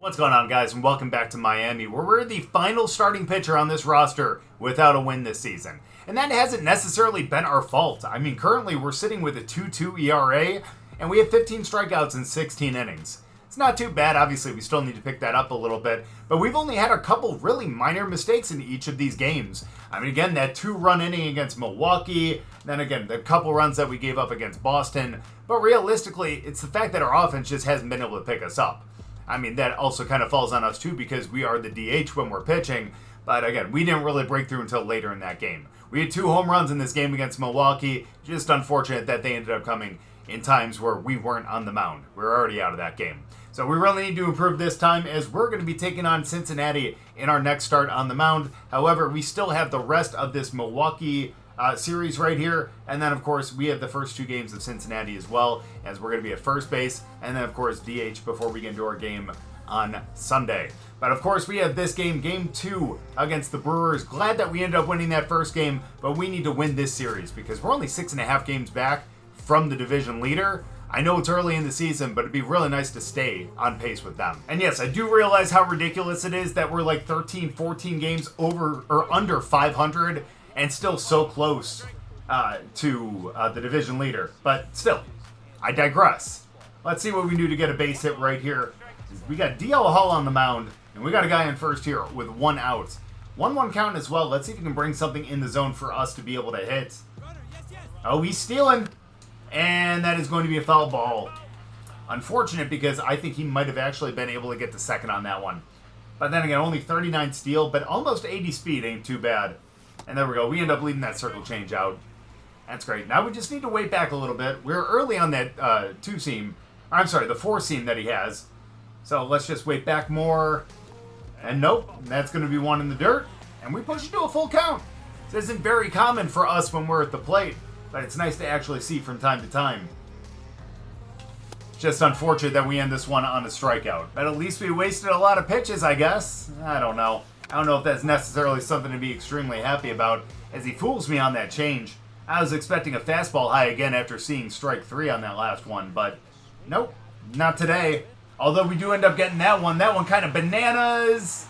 What's going on, guys, and welcome back to Miami, where we're the final starting pitcher on this roster without a win this season. And that hasn't necessarily been our fault. I mean, currently we're sitting with a 2.2 ERA, and we have 15 strikeouts in 16 innings. It's not too bad. Obviously, we still need to pick that up a little bit, but we've only had a couple really minor mistakes in each of these games. I mean, again, that 2-run inning against Milwaukee, then again, the couple runs that we gave up against Boston, but realistically, it's the fact that our offense just hasn't been able to pick us up. I mean, that also kind of falls on us too because we are the DH when we're pitching. But again, we didn't really break through until later in that game. We had 2 home runs in this game against Milwaukee. Just unfortunate that they ended up coming in times where we weren't on the mound. We were already out of that game. So we really need to improve this time as we're going to be taking on Cincinnati in our next start on the mound. However, we still have the rest of this Milwaukee series right here, and then of course we have the first 2 games of Cincinnati as well, as we're going to be at first base, and then of course DH before we get into our game on Sunday. But of course we have this game, game 2 against the Brewers. Glad that we ended up winning that first game, but we need to win this series because we're only 6.5 games back from the division leader. I know it's early in the season, but it'd be really nice to stay on pace with them. And yes, I do realize how ridiculous it is that we're like 13, 14 games over or under 500 and still so close to the division leader. But still, I digress. Let's see what we can do to get a base hit right here. We got DL Hall on the mound, and we got a guy in first here with 1 out. 1-1 count as well. Let's see if he can bring something in the zone for us to be able to hit. Oh, he's stealing. And that is going to be a foul ball. Unfortunate because I think he might have actually been able to get to second on that one. But then again, only 39 steal, but almost 80 speed ain't too bad. And there we go. We end up leaving that circle change out. That's great. Now we just need to wait back a little bit. We're early on that 2-seam. I'm sorry, the 4-seam that he has. So let's just wait back more. And nope, that's going to be 1 in the dirt. And we push it to a full count. This isn't very common for us when we're at the plate, but it's nice to actually see from time to time. Just unfortunate that we end this one on a strikeout. But at least we wasted a lot of pitches, I guess. I don't know. I don't know if that's necessarily something to be extremely happy about, as he fools me on that change. I was expecting a fastball high again after seeing strike 3 on that last one, but nope, not today. Although we do end up getting that one kind of bananas,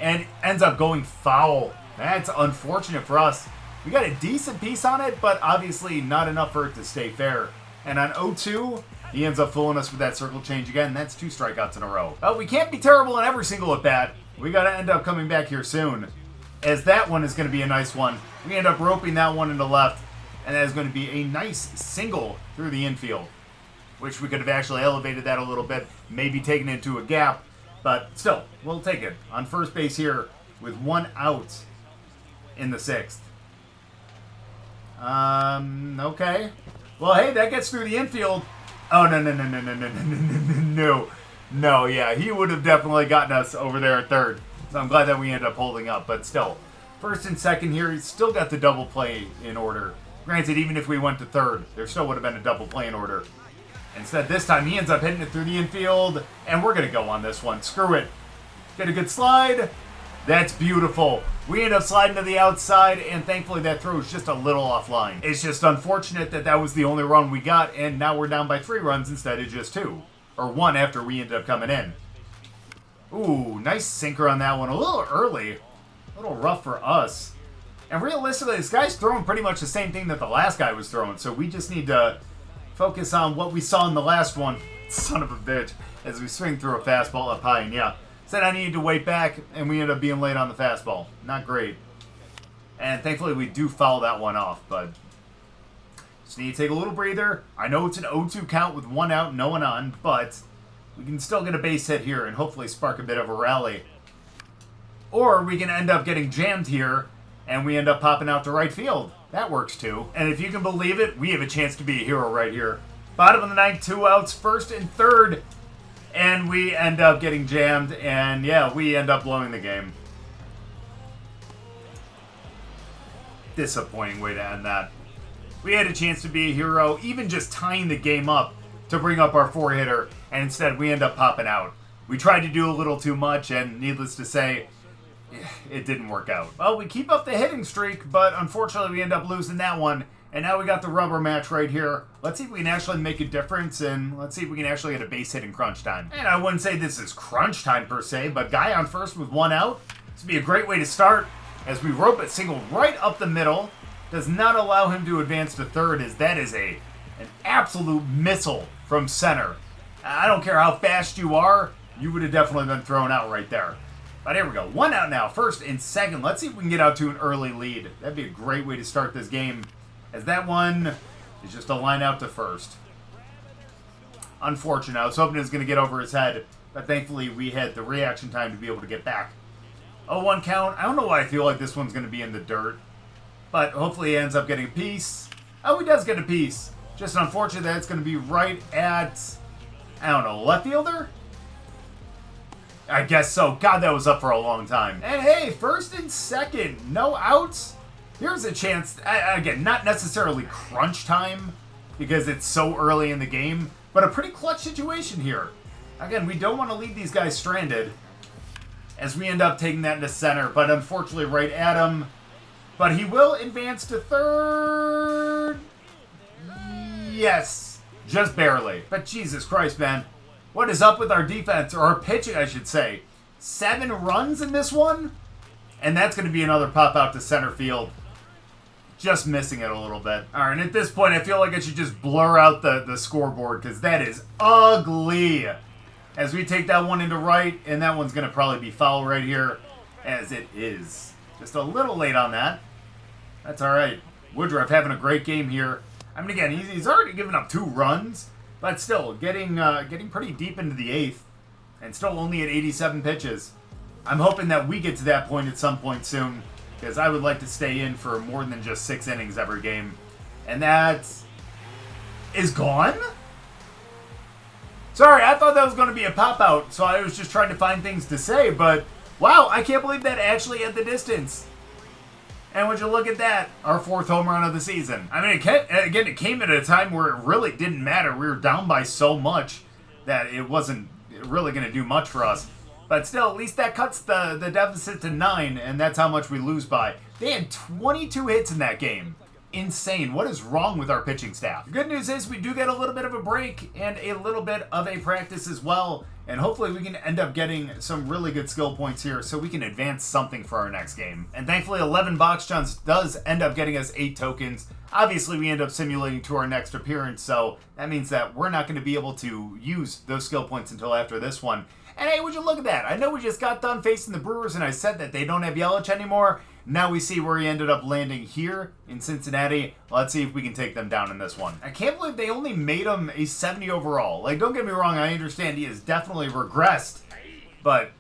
and ends up going foul. That's unfortunate for us. We got a decent piece on it, but obviously not enough for it to stay fair. And on 0-2, he ends up fooling us with that circle change again. That's 2 strikeouts in a row. But we can't be terrible in every single at-bat. We got to end up coming back here soon, as that one is going to be a nice one. We end up roping that one into left, and that is going to be a nice single through the infield, which we could have actually elevated that a little bit, maybe taken it into a gap, but still, we'll take it. On first base here with 1 out in the 6th. Okay. Well, hey, that gets through the infield. Oh, no. No, yeah, he would have definitely gotten us over there at third. So I'm glad that we ended up holding up, but still. First and second here, he's still got the double play in order. Granted, even if we went to third, there still would have been a double play in order. Instead, this time, he ends up hitting it through the infield, and we're going to go on this one. Screw it. Get a good slide. That's beautiful. We end up sliding to the outside, and thankfully that throw is just a little offline. It's just unfortunate that that was the only run we got, and now we're down by 3 runs instead of just 2. Or 1 after we ended up coming in. Ooh, nice sinker on that one. A little early. A little rough for us. And realistically, this guy's throwing pretty much the same thing that the last guy was throwing, so we just need to focus on what we saw in the last one. Son of a bitch. As we swing through a fastball up high, and yeah. Said I needed to wait back, and we ended up being late on the fastball. Not great. And thankfully we do foul that one off, but just need to take a little breather. I know it's an 0-2 count with 1 out, no one on, but we can still get a base hit here and hopefully spark a bit of a rally. Or we can end up getting jammed here, and we end up popping out to right field. That works too. And if you can believe it, we have a chance to be a hero right here. Bottom of the 9th, 2 outs, first and third. And we end up getting jammed, and yeah, we end up blowing the game. Disappointing way to end that. We had a chance to be a hero, even just tying the game up to bring up our 4-hitter, and instead we end up popping out. We tried to do a little too much, and needless to say, it didn't work out. Well, we keep up the hitting streak, but unfortunately we end up losing that one, And now we got the rubber match right here. Let's see if we can actually make a difference, and let's see if we can actually get a base hit in crunch time. And I wouldn't say this is crunch time per se, but guy on first with 1 out. This would be a great way to start as we rope it single right up the middle. Does not allow him to advance to third, as that is an absolute missile from center. I don't care how fast you are, you would have definitely been thrown out right there. But here we go. 1 out now, first and second. Let's see if we can get out to an early lead. That'd be a great way to start this game, as that one is just a line out to first. Unfortunate. I was hoping it was going to get over his head, but thankfully we had the reaction time to be able to get back. 0-1 count. I don't know why I feel like this one's going to be in the dirt, but hopefully he ends up getting a piece. Oh, he does get a piece. Just unfortunate that it's going to be right at, I don't know, left fielder? I guess so. God, that was up for a long time. And hey, first and second, no outs. Here's a chance, again, not necessarily crunch time because it's so early in the game, but a pretty clutch situation here. Again, we don't want to leave these guys stranded as we end up taking that into center, but unfortunately right at him. But he will advance to third. Yes, just barely. But Jesus Christ, man. What is up with our defense, or our pitching, I should say? 7 runs in this one? And that's going to be another pop out to center field. Just missing it a little bit. All right, and at this point, I feel like I should just blur out the scoreboard because that is ugly. As we take that one into right, and that one's going to probably be foul right here, as it is. Just a little late on that. That's all right. Woodruff having a great game here. I mean, again, he's already given up 2 runs, but still getting pretty deep into the 8th, and still only at 87 pitches. I'm hoping that we get to that point at some point soon, because I would like to stay in for more than just 6 innings every game. And that is gone? Sorry, I thought that was going to be a pop-out, so I was just trying to find things to say, but wow, I can't believe that actually at the distance. And would you look at that, our 4th home run of the season. I mean, it came at a time where it really didn't matter. We were down by so much that it wasn't really going to do much for us. But still, at least that cuts the deficit to 9, and that's how much we lose by. They had 22 hits in that game. Insane. What is wrong with our pitching staff? The good news is we do get a little bit of a break and a little bit of a practice as well. And hopefully we can end up getting some really good skill points here so we can advance something for our next game. And thankfully 11 box jumps does end up getting us 8 tokens. Obviously we end up simulating to our next appearance, so that means that we're not going to be able to use those skill points until after this one. And hey, would you look at that? I know we just got done facing the Brewers and I said that they don't have Yelich anymore. Now we see where he ended up landing here in Cincinnati. Let's see if we can take them down in this one. I can't believe they only made him a 70 overall. Like, don't get me wrong, I understand he has definitely regressed, but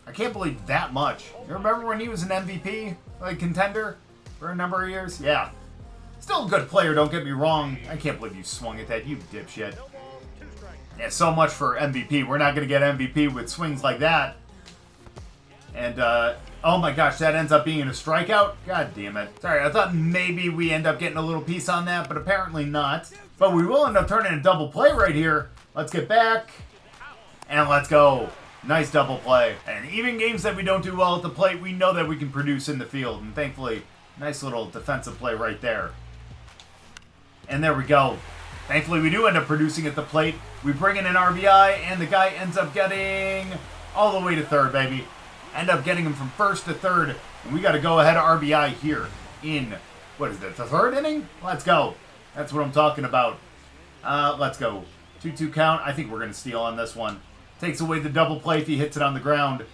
I can't believe that much. You remember when he was an MVP, like contender, for a number of years? Yeah. Still a good player, don't get me wrong. I can't believe you swung at that, you dipshit. Yeah, so much for MVP. We're not going to get MVP with swings like that. And, oh my gosh, that ends up being a strikeout? God damn it. Sorry, I thought maybe we end up getting a little piece on that, but apparently not. But we will end up turning a double play right here. Let's get back. And let's go. Nice double play. And even games that we don't do well at the plate, we know that we can produce in the field. And thankfully, nice little defensive play right there. And there we go. Thankfully, we do end up producing at the plate. We bring in an RBI, and the guy ends up getting all the way to third, baby. End up getting him from first to third, and we got to go ahead of RBI here in, what is it, the 3rd inning? Let's go. That's what I'm talking about. Let's go. 2-2 count. I think we're going to steal on this one. Takes away the double play if he hits it on the ground.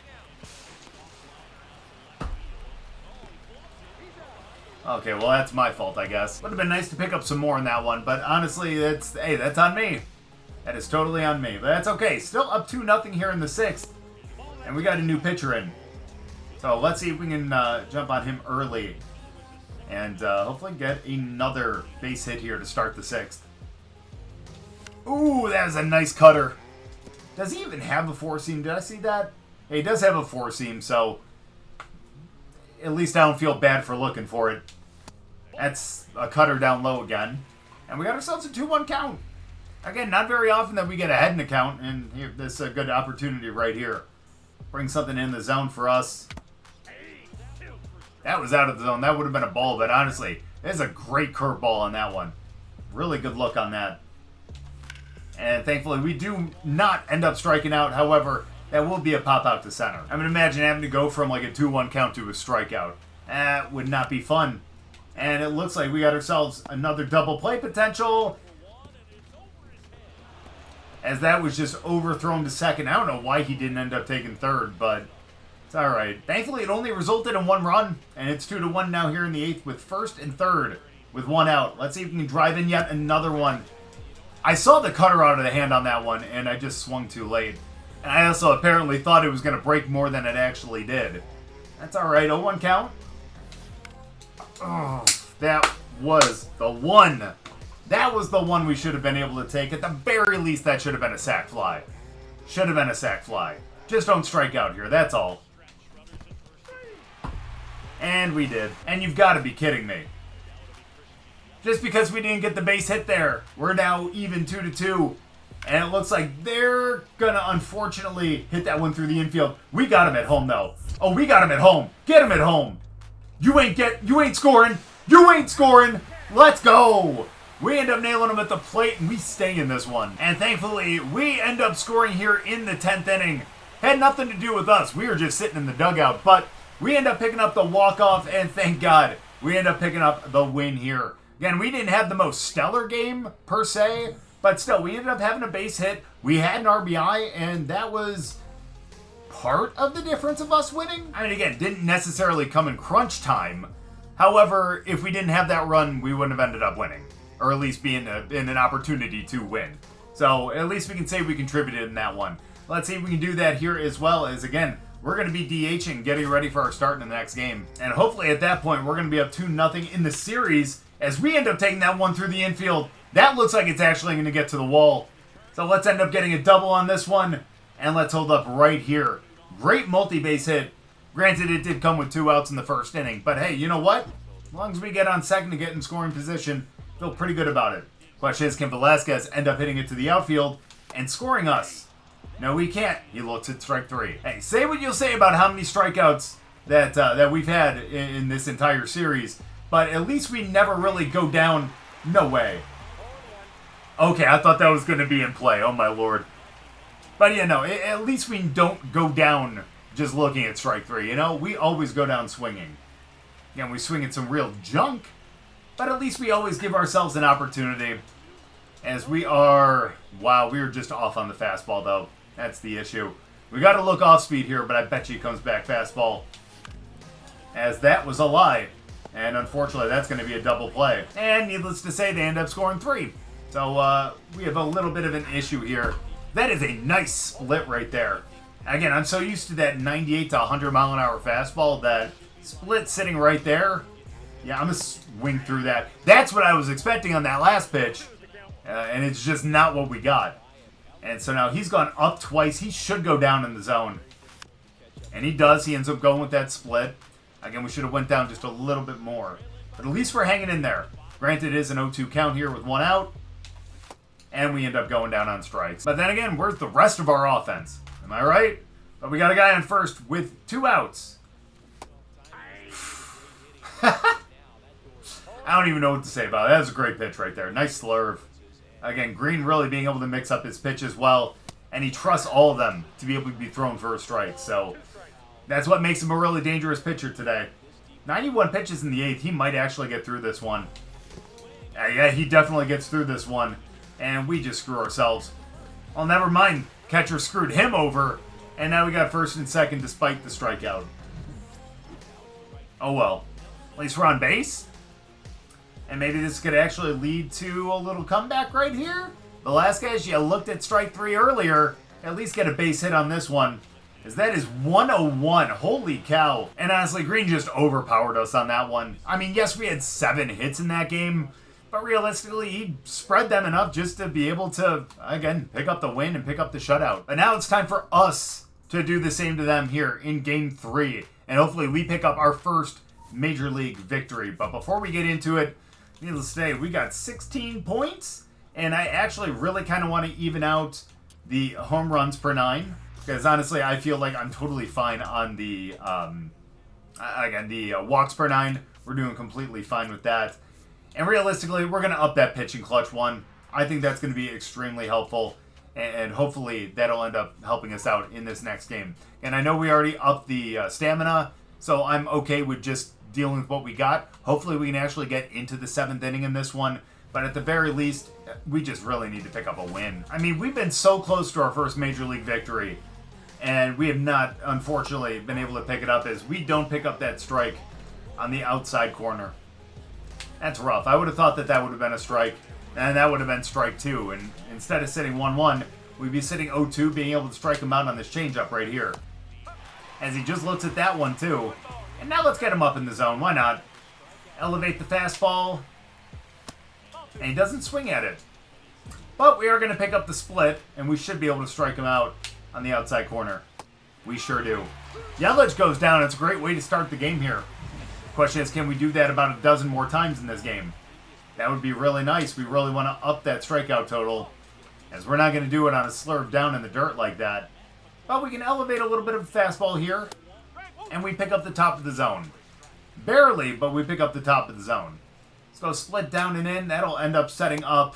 Okay, well, that's my fault, I guess. Would have been nice to pick up some more in that one, but honestly, that's on me. That is totally on me, but that's okay. Still up 2-0 here in the 6th. And we got a new pitcher in. So let's see if we can jump on him early. And hopefully get another base hit here to start the 6th. Ooh, that is a nice cutter. Does he even have a 4-seam? Did I see that? Hey, he does have a 4-seam, so at least I don't feel bad for looking for it. That's a cutter down low again. And we got ourselves a 2-1 count. Again, not very often that we get ahead in the count, and here, this is a good opportunity right here. Bring something in the zone for us. That was out of the zone. That would have been a ball, but honestly, There's a great curveball on that one. Really good look on that. And thankfully, we do not end up striking out. However, that will be a pop out to center. I mean, imagine having to go from like a 2-1 count to a strikeout. That would not be fun. And it looks like we got ourselves another double play potential, as that was just overthrown to second. I don't know why he didn't end up taking third, but it's all right. Thankfully, it only resulted in 1 run, and it's 2-1 now here in the 8th with first and third with 1 out. Let's see if we can drive in yet another one. I saw the cutter out of the hand on that one, and I just swung too late. And I also apparently thought it was going to break more than it actually did. That's all right. 0-1 count. Oh, that was the one. That was the one we should have been able to take. At the very least, that should have been a sac fly. Should have been a sac fly. Just don't strike out here. That's all. And we did. And you've got to be kidding me. Just because we didn't get the base hit there, we're now even 2-2. And it looks like they're going to unfortunately hit that one through the infield. We got him at home, though. Oh, we got him at home. Get him at home. You ain't scoring. You ain't scoring. Let's go. We end up nailing him at the plate, and we stay in this one. And thankfully, we end up scoring here in the 10th inning. Had nothing to do with us. We were just sitting in the dugout. But we end up picking up the walk-off, and thank God, we end up picking up the win here. Again, we didn't have the most stellar game, per se, but still, we ended up having a base hit. We had an RBI, and that was part of the difference of us winning. I mean, again, didn't necessarily come in crunch time. However, if we didn't have that run, we wouldn't have ended up winning, or at least be in an opportunity to win. So at least we can say we contributed in that one. Let's see if we can do that here as well, as again, we're going to be DHing, getting ready for our start in the next game. And hopefully at that point, we're going to be up 2-0 in the series, as we end up taking that one through the infield. That looks like it's actually going to get to the wall. So let's end up getting a double on this one, and let's hold up right here. Great multi-base hit. Granted, it did come with 2 outs in the first inning, but hey, you know what? As long as we get on second to get in scoring position, feel pretty good about it. Question is, can Velasquez end up hitting it to the outfield and scoring us? No, we can't. He looks at strike 3. Hey, say what you'll say about how many strikeouts that we've had in this entire series, but at least we never really go down. No way. Okay, I thought that was going to be in play. Oh, my Lord. But, yeah, no, at least we don't go down just looking at strike 3. You know, we always go down swinging. Again, we swing at some real junk, but at least we always give ourselves an opportunity. As we are... Wow, we were just off on the fastball, though. That's the issue. We got to look off speed here, but I bet you he comes back fastball. As that was a lie. And unfortunately, that's going to be a double play. And needless to say, they end up scoring 3. So we have a little bit of an issue here. That is a nice split right there. Again, I'm so used to that 98 to 100 mile an hour fastball, that split sitting right there. Yeah, I'm going to swing through that. That's what I was expecting on that last pitch. And it's just not what we got. And so now he's gone up twice. He should go down in the zone. And he does. He ends up going with that split. Again, we should have went down just a little bit more. But at least we're hanging in there. Granted, it is an 0-2 count here with 1 out. And we end up going down on strikes. But then again, where's the rest of our offense? Am I right? But we got a guy on first with 2 outs. I don't even know what to say about it. That was a great pitch right there. Nice slurve. Again, Green really being able to mix up his pitch as well. And he trusts all of them to be able to be thrown for a strike. So that's what makes him a really dangerous pitcher today. 91 pitches in the 8th. He might actually get through this one. Yeah, he definitely gets through this one. And we just screw ourselves. Well, never mind. Catcher screwed him over. And now we got first and second despite the strikeout. Oh well. At least we're on base. And maybe this could actually lead to a little comeback right here. Velasquez, you looked at strike 3 earlier. At least get a base hit on this one. As that is 101. Holy cow. And honestly, Green just overpowered us on that one. I mean, yes, we had 7 hits in that game. But realistically, he spread them enough just to be able to, again, pick up the win and pick up the shutout. But now it's time for us to do the same to them here in Game 3. And hopefully we pick up our first Major League victory. But before we get into it, needless to say, we got 16 points. And I actually really kind of want to even out the home runs per 9. Because honestly, I feel like I'm totally fine on the, walks per 9. We're doing completely fine with that. And realistically, we're going to up that pitching clutch one. I think that's going to be extremely helpful. And hopefully that'll end up helping us out in this next game. And I know we already upped the stamina, so I'm okay with just dealing with what we got. Hopefully we can actually get into the 7th inning in this one. But at the very least, we just really need to pick up a win. I mean, we've been so close to our first Major League victory, and we have not, unfortunately, been able to pick it up as we don't pick up that strike on the outside corner. That's rough. I would have thought that that would have been a strike, and that would have been strike 2. And instead of sitting 1-1, we'd be sitting 0-2, being able to strike him out on this changeup right here. As he just looks at that one, too. And now let's get him up in the zone. Why not? Elevate the fastball. And he doesn't swing at it. But we are going to pick up the split, and we should be able to strike him out on the outside corner. We sure do. Yelich goes down. It's a great way to start the game here. Question is, can we do that about a dozen more times in this game? That would be really nice. We really want to up that strikeout total, as we're not going to do it on a slurve down in the dirt like that. But we can elevate a little bit of a fastball here, and we pick up the top of the zone. Barely, but we pick up the top of the zone. Let's go split down and in. That'll end up setting up.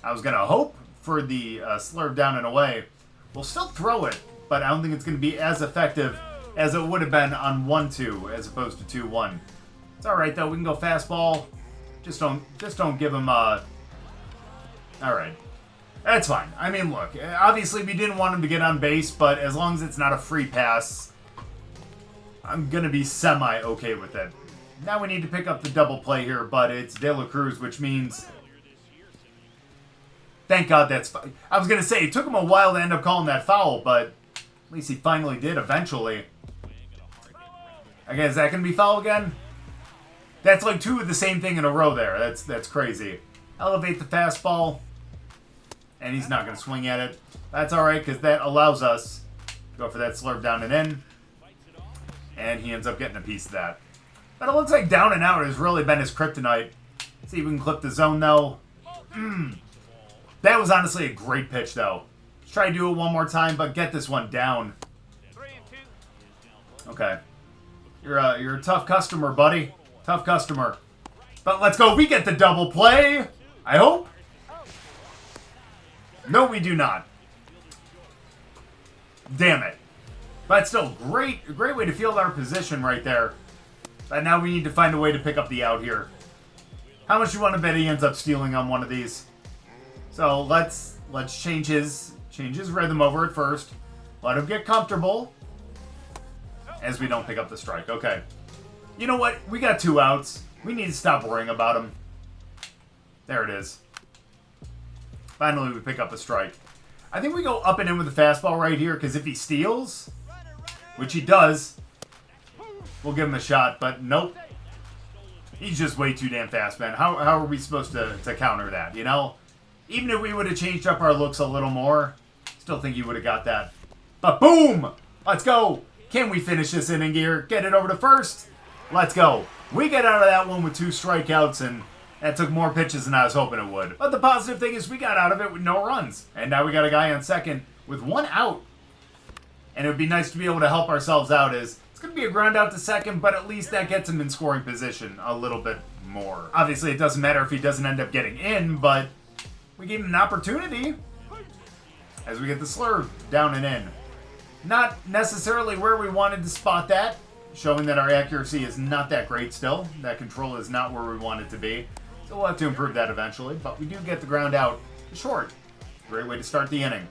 I was going to hope for the slurve down and away. We'll still throw it, but I don't think it's going to be as effective as it would have been on 1-2 as opposed to 2-1. It's all right, though. We can go fastball. Just don't give him all right. That's fine. I mean, look, obviously we didn't want him to get on base, but as long as it's not a free pass, I'm going to be semi-okay with it. Now we need to pick up the double play here, but it's De La Cruz, which means... Thank God that's... I was going to say, it took him a while to end up calling that foul, but at least he finally did eventually. Again, is that going to be foul again? That's like 2 of the same thing in a row there. That's crazy. Elevate the fastball. And he's not going to swing at it. That's all right, because that allows us to go for that slurve down and in. And he ends up getting a piece of that. But it looks like down and out has really been his kryptonite. See if we can clip the zone, though. That was honestly a great pitch, though. Let's try to do it one more time, but get this one down. Okay. You're a tough customer, buddy. Tough customer. But let's go. We get the double play. I hope. No, we do not. Damn it. But still, great way to field our position right there. But now we need to find a way to pick up the out here. How much you want to bet he ends up stealing on one of these? So let's change his rhythm over at first. Let him get comfortable. As we don't pick up the strike. Okay. You know what? We got 2 outs. We need to stop worrying about him. There it is. Finally, we pick up a strike. I think we go up and in with the fastball right here, because if he steals, which he does, we'll give him a shot, but nope. He's just way too damn fast, man. How are we supposed to counter that, you know? Even if we would have changed up our looks a little more, still think he would have got that. But boom! Let's go! Can we finish this inning here? Get it over to first? Let's go. We get out of that one with 2 strikeouts, and that took more pitches than I was hoping it would. But the positive thing is we got out of it with no runs. And now we got a guy on second with 1 out. And it would be nice to be able to help ourselves out as it's going to be a ground out to second, but at least that gets him in scoring position a little bit more. Obviously, it doesn't matter if he doesn't end up getting in, but we gave him an opportunity as we get the slurve down and in. Not necessarily where we wanted to spot that, showing that our accuracy is not that great still. That control is not where we want it to be. So we'll have to improve that eventually, but we do get the ground out short. Great way to start the inning.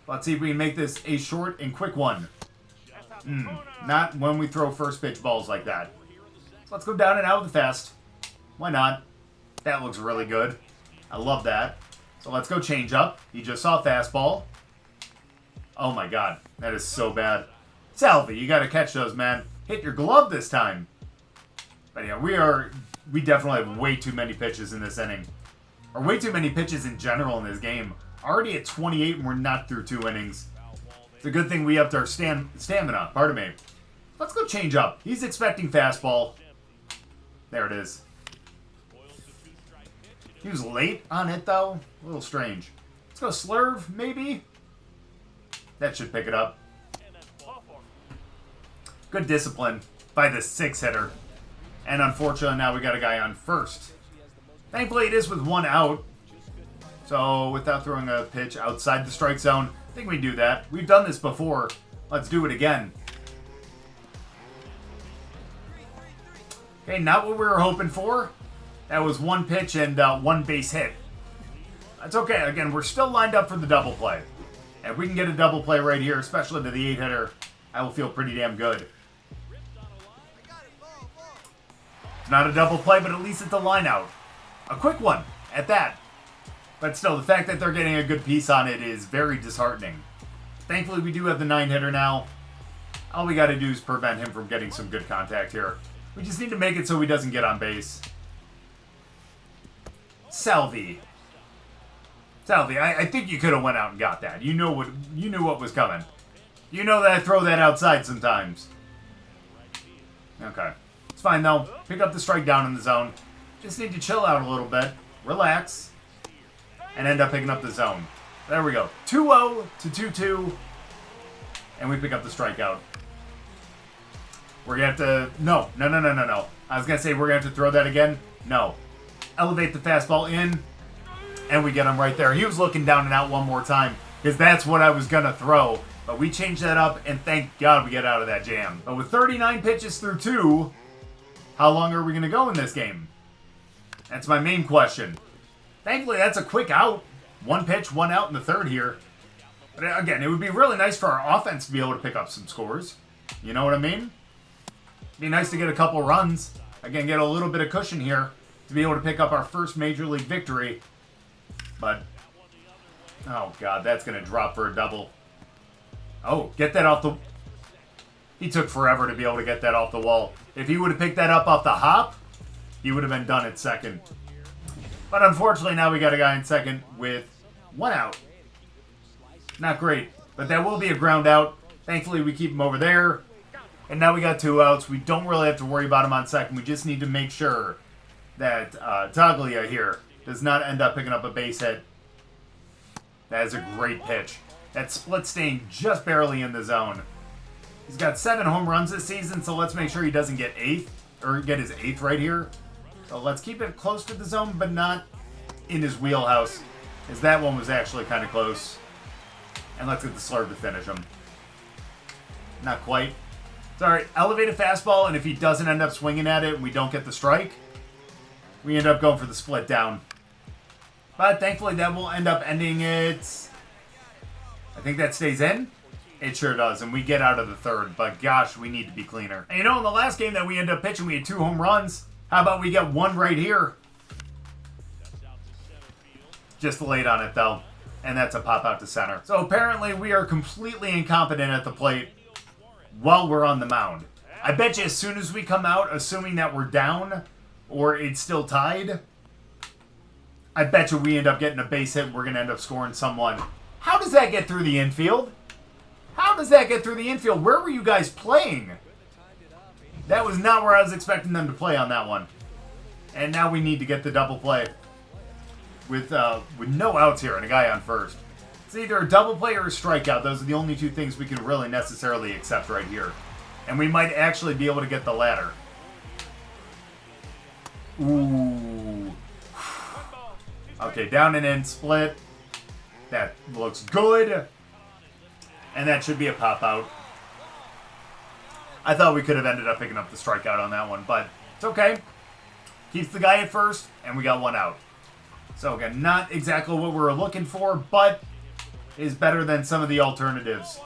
Let's see if we can make this a short and quick one. Not when we throw first pitch balls like that. So let's go down and out with the fast. Why not? That looks really good. I love that. So let's go change up. He just saw fastball. Oh my god, that is so bad. Salvi, you gotta catch those, man. Hit your glove this time. But yeah, we definitely have way too many pitches in this inning. Or way too many pitches in general in this game. Already at 28 and we're not through 2 innings. It's a good thing we upped our stamina, pardon me. Let's go change up. He's expecting fastball. There it is. He was late on it though. A little strange. Let's go slurve, maybe? That should pick it up. Good discipline by the 6-hitter. And unfortunately, now we got a guy on first. Thankfully, it is with one out. So, without throwing a pitch outside the strike zone, I think we do that. We've done this before. Let's do it again. Okay, not what we were hoping for. That was one pitch and one base hit. That's okay. Again, we're still lined up for the double play. And if we can get a double play right here, especially to the 8-hitter, I will feel pretty damn good. It's not a double play, but at least it's a line out. A quick one at that. But still, the fact that they're getting a good piece on it is very disheartening. Thankfully, we do have the 9-hitter now. All we got to do is prevent him from getting some good contact here. We just need to make it so he doesn't get on base. Salvi, I think you could have went out and got that. You knew what was coming. You know that I throw that outside sometimes. Okay. It's fine, though. Pick up the strike down in the zone. Just need to chill out a little bit. Relax. And end up picking up the zone. There we go. 2-0 to 2-2. And we pick up the strikeout. We're going to have to... No. I was going to say we're going to have to throw that again. No. Elevate the fastball in. And we get him right there. He was looking down and out one more time. Because that's what I was going to throw. But we changed that up. And thank God we get out of that jam. But with 39 pitches through 2... How long are we going to go in this game? That's my main question. Thankfully, that's a quick out. One pitch, one out in the third here. But again, it would be really nice for our offense to be able to pick up some scores. You know what I mean? It'd be nice to get a couple runs. Again, get a little bit of cushion here to be able to pick up our first Major League victory. But, oh God, that's going to drop for a double. Oh, get that off the... He took forever to be able to get that off the wall. If he would have picked that up off the hop, he would have been done at second. But unfortunately, now we got a guy in second with one out. Not great, but that will be a ground out. Thankfully, we keep him over there. And now we got 2 outs. We don't really have to worry about him on second. We just need to make sure that Taglia here does not end up picking up a base hit. That is a great pitch. That split staying just barely in the zone. He's got 7 home runs this season, so let's make sure he doesn't get his 8th right here. So let's keep it close to the zone, but not in his wheelhouse, as that one was actually kind of close. And let's get the slurve to finish him. Not quite. It's alright, elevate a fastball, and if he doesn't end up swinging at it and we don't get the strike, we end up going for the split down. But thankfully that will end up ending it. I think that stays in. It sure does, and we get out of the third, but gosh, we need to be cleaner. And you know, in the last game that we ended up pitching, we had 2 home runs. How about we get 1 right here? Just late on it, though, and that's a pop out to center. So apparently we are completely incompetent at the plate while we're on the mound. I bet you as soon as we come out, assuming that we're down or it's still tied, I bet you we end up getting a base hit and we're going to end up scoring someone. How does that get through the infield? How does that get through the infield? Where were you guys playing? That was not where I was expecting them to play on that one. And now we need to get the double play with no outs here and a guy on first. It's either a double play or a strikeout. Those are the only 2 things we can really necessarily accept right here. And we might actually be able to get the latter. Ooh. Okay, down and in, split. That looks good. And that should be a pop-out. I thought we could have ended up picking up the strikeout on that one, but it's okay. Keeps the guy at first, and we got 1 out. So again, not exactly what we were looking for, but is better than some of the alternatives.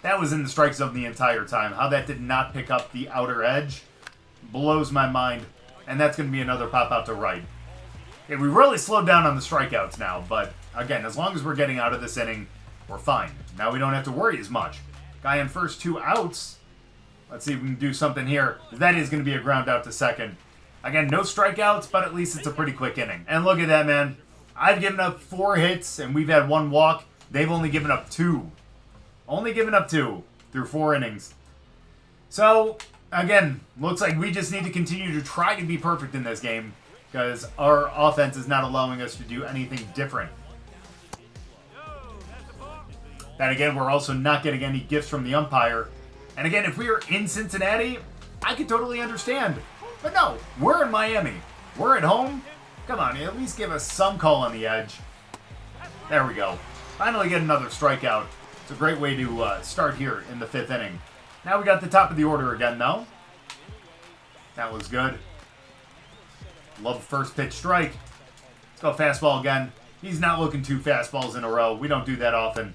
That was in the strike zone the entire time. How that did not pick up the outer edge blows my mind. And that's going to be another pop-out to right. Okay, we really slowed down on the strikeouts now, but again, as long as we're getting out of this inning, we're fine. Now we don't have to worry as much. Guy in first, 2 outs. Let's see if we can do something here. That is going to be a ground out to second. Again, no strikeouts, but at least it's a pretty quick inning. And look at that, man. I've given up 4 hits, and we've had 1 walk. They've only given up 2. Only given up 2 through 4 innings. So, again, looks like we just need to continue to try to be perfect in this game, because our offense is not allowing us to do anything different. Then again, we're also not getting any gifts from the umpire. And again, if we were in Cincinnati, I could totally understand. But no, we're in Miami. We're at home. Come on, at least give us some call on the edge. There we go. Finally get another strikeout. It's a great way to start here in the 5th inning. Now we got the top of the order again, though. That was good. Love first pitch strike. Let's go fastball again. He's not looking 2 fastballs in a row. We don't do that often.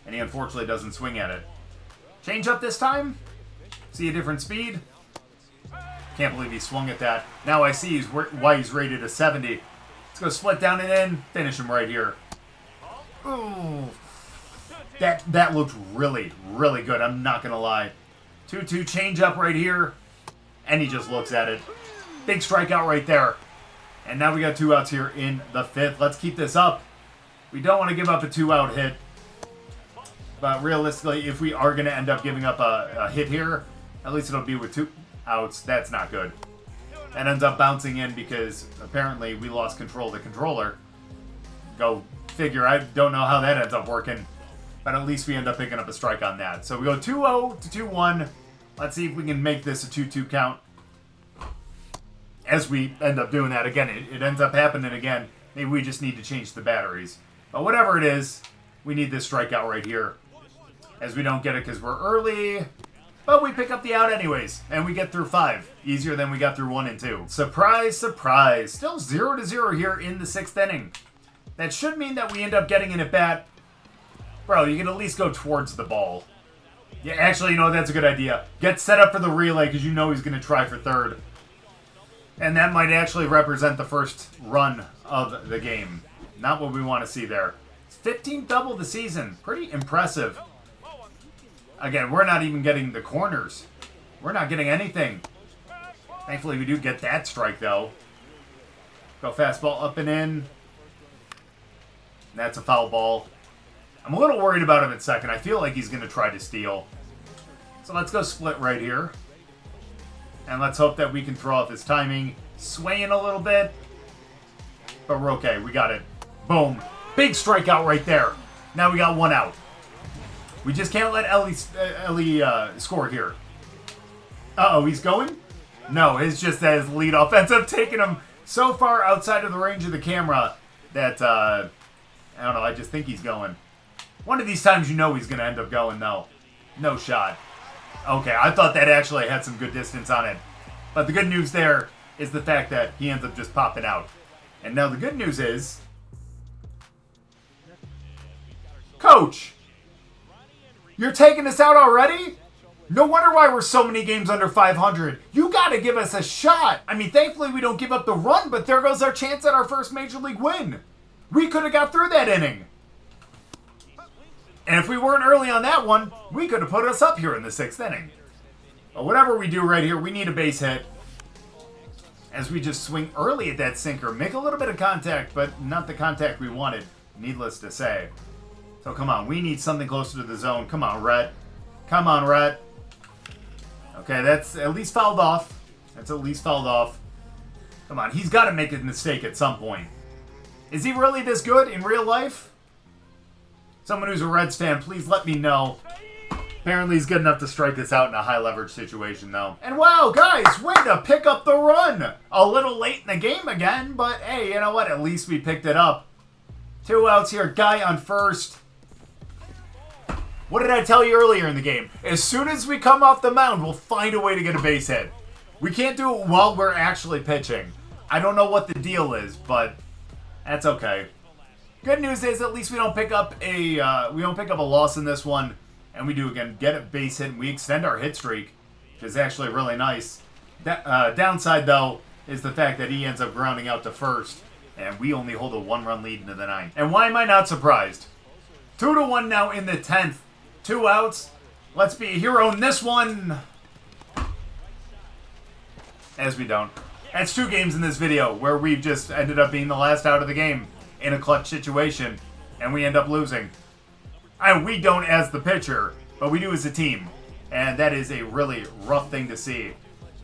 And he unfortunately doesn't swing at it. Change up this time. See a different speed. Can't believe he swung at that. Now I see why he's rated a 70. Let's go split down and in. Finish him right here. Ooh. That looked really, really good. I'm not going to lie. 2-2 change up right here. And he just looks at it. Big strikeout right there. And now we got 2 outs here in the 5th. Let's keep this up. We don't want to give up a 2-out hit. But realistically, if we are going to end up giving up a hit here, at least it'll be with 2 outs. That's not good. That ends up bouncing in because apparently we lost control of the controller. Go figure. I don't know how that ends up working. But at least we end up picking up a strike on that. So we go 2-0 to 2-1. Let's see if we can make this a 2-2 count. As we end up doing that again, it ends up happening again. Maybe we just need to change the batteries. But whatever it is, we need this strikeout right here. As we don't get it because we're early. But we pick up the out anyways. And we get through 5. Easier than we got through 1 and 2. Surprise, surprise. Still 0-0 here in the 6th inning. That should mean that we end up getting an at-bat. Bro, you can at least go towards the ball. Yeah, actually, you know, that's a good idea. Get set up for the relay because you know he's going to try for 3rd. And that might actually represent the first run of the game. Not what we want to see there. 15th double of the season. Pretty impressive. Again, we're not even getting the corners. We're not getting anything. Thankfully, we do get that strike, though. Go fastball up and in. That's a foul ball. I'm a little worried about him at second. I feel like he's going to try to steal. So let's go split right here. And let's hope that we can throw off his timing. Swaying a little bit. But we're okay. We got it. Boom. Big strikeout right there. Now we got 1 out. We just can't let Ellie score here. Uh-oh, he's going? No, it's just that his leadoff ends up taking him so far outside of the range of the camera that, I don't know, I just think he's going. One of these times you know he's going to end up going, though. No shot. Okay, I thought that actually had some good distance on it. But the good news there is the fact that he ends up just popping out. And now the good news is... Coach! You're taking us out already? No wonder why we're so many games under 500. You gotta give us a shot. I mean, thankfully we don't give up the run, but there goes our chance at our first Major League win. We could have got through that inning. And if we weren't early on that one, we could have put us up here in the 6th inning. But whatever we do right here, we need a base hit. As we just swing early at that sinker. Make a little bit of contact, but not the contact we wanted, needless to say. So come on, we need something closer to the zone. Come on, Rhett. Come on, Rhett. Okay, that's at least fouled off. That's at least fouled off. Come on, he's got to make a mistake at some point. Is he really this good in real life? Someone who's a Reds fan, please let me know. Apparently he's good enough to strike us out in a high leverage situation, though. And wow, guys, way to pick up the run. A little late in the game again, but hey, you know what? At least we picked it up. 2 outs here, guy on first. What did I tell you earlier in the game? As soon as we come off the mound, we'll find a way to get a base hit. We can't do it while we're actually pitching. I don't know what the deal is, but that's okay. Good news is at least we don't pick up a loss in this one, and we do again get a base hit and we extend our hit streak, which is actually really nice. Downside though is the fact that he ends up grounding out to first, and we only hold a 1-run lead into the 9th. And why am I not surprised? 2-1 now in the 10th. 2 outs. Let's be a hero in this one. As we don't. That's 2 games in this video where we've just ended up being the last out of the game in a clutch situation, and we end up losing. And we don't as the pitcher, but we do as a team. And that is a really rough thing to see.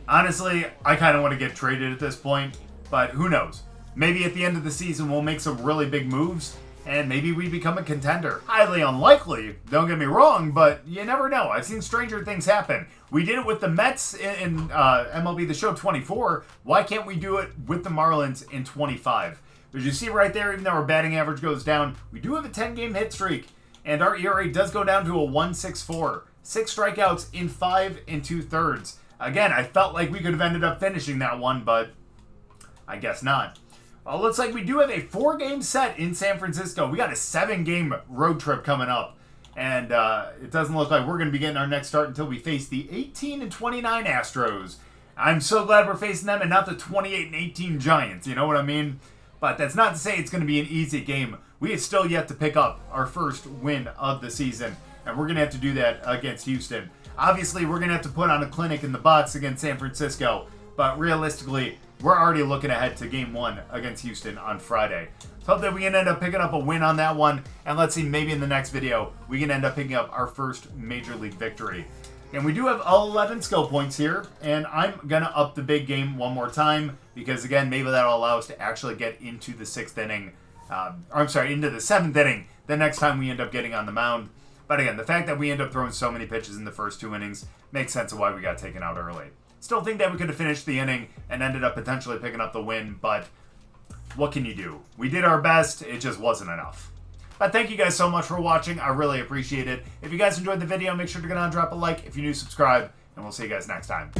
Honestly, I kind of want to get traded at this point, but who knows? Maybe at the end of the season we'll make some really big moves, and maybe we become a contender. Highly unlikely, don't get me wrong, but you never know. I've seen stranger things happen. We did it with the Mets in MLB The Show 24. Why can't we do it with the Marlins in 25? As you see right there, even though our batting average goes down, we do have a 10-game hit streak, and our ERA does go down to a 1.64. 6 strikeouts in 5 2/3. Again, I felt like we could have ended up finishing that one, but I guess not. Well, looks like we do have a 4-game set in San Francisco. We got a 7-game road trip coming up. And it doesn't look like we're going to be getting our next start until we face the 18-29 Astros. I'm so glad we're facing them and not the 28-18 Giants. You know what I mean? But that's not to say it's going to be an easy game. We have still yet to pick up our first win of the season. And we're going to have to do that against Houston. Obviously, we're going to have to put on a clinic in the box against San Francisco. But realistically, we're already looking ahead to Game 1 against Houston on Friday. So hope that we can end up picking up a win on that one. And let's see, maybe in the next video, we can end up picking up our first Major League victory. And we do have 11 skill points here. And I'm going to up the big game one more time. Because, again, maybe that'll allow us to actually get into the 6th inning. Into the 7th inning the next time we end up getting on the mound. But again, the fact that we end up throwing so many pitches in the first 2 innings makes sense of why we got taken out early. Still think that we could have finished the inning and ended up potentially picking up the win, but what can you do? We did our best, it just wasn't enough. But thank you guys so much for watching, I really appreciate it. If you guys enjoyed the video, make sure to go down and drop a like. If you're new, subscribe, and we'll see you guys next time.